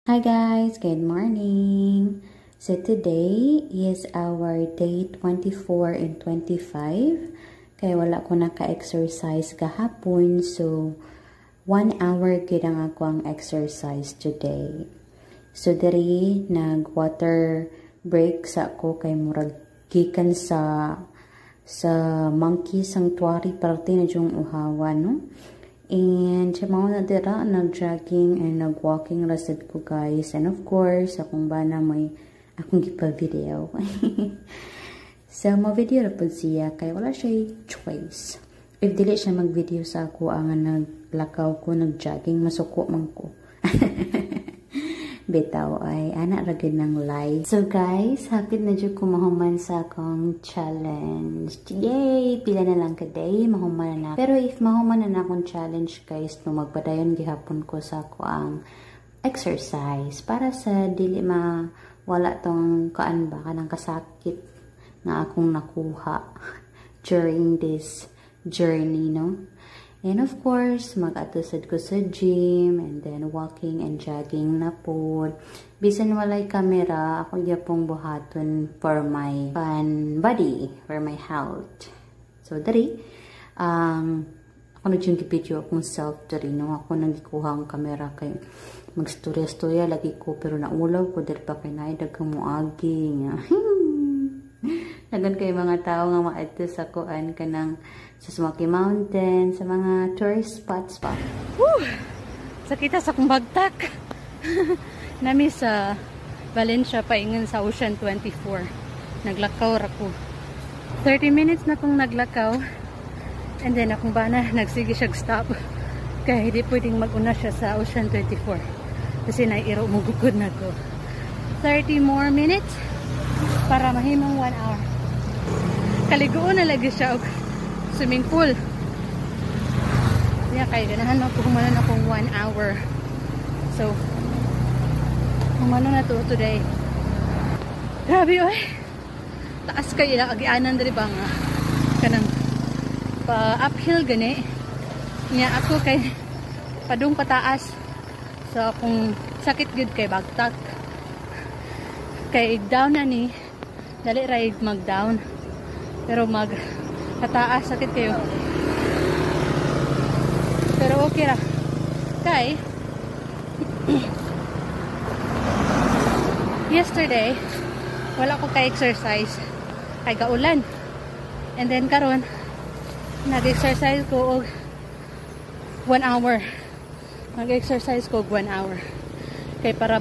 Hi guys, good morning. So today is our day 24 and 25. Kaya wala ko naka-exercise kahapon. So 1 hour gid ang ako ang exercise today. So diri nag-water break sa ako kay murag gikan sa Monkey Sanctuary parte na yung uhawa, no? And sa mga nadira, nag-jogging and nag-walking rasad ko guys. And of course, akong bana may akong gipa-video. So, ma-video na po siya kaya wala siya choice. If dili siya mag-video sa ako, ang naglakaw ko, nag-jogging, masuko man ko. Bitaw ay anak ragid ng live. So guys, hapit na dyan ko mahuman sa akong challenge. Yay! Pila na lang kaday, mahuman na. Pero if mahuman na akong challenge guys, no magpadayon gihapon ko sa ako ang exercise para sa dili wala tong kaan ba kanang kasakit na akong nakuha during this journey, no? And of course, mag-atusad ko sa gym and then walking and jogging na po. Bisan walay camera, ako yapong buhaton for my fun body, for my health. So, dari, ako nag-yung video akong self dari, no? Ako nagikuha ang camera kay mag-storya-storya lagi ko, pero naulaw ko, dari pa kay naidagang muaging. Nagan kay mga tao nga maadto sa kuan kanang sa Smoky Mountain, sa mga tourist spots pa. Woo! Sakita sa kong bagtak. Nami sa Valencia paingan sa Ocean 24. Naglakaw ako. 30 minutes na kong naglakaw. And then akong bana nagsige siya stop. Kaya hindi pwedeng maguna siya sa Ocean 24. Kasi nairo mo gugod na ko. 30 more minutes para mahimong 1 hour. Kaliguon na lagi siya og swimming pool. Kaya kaya ganahan ako humanan akong 1 hour. So, humanan na to today. Grabe oy. Taas kayo na agianan diri ba nga. Kanang pa uphill gani. Nya ako kay padung pataas. So akong sakit gud kay bagtak. Kay down na ni dali ra mag down. Pero pataas sakit kayo. Pero okay ra. Kay yesterday wala ko ka-exercise kay gaulan. And then karon nag-exercise ko og 1 hour. Nag-exercise ko og 1 hour. Kay para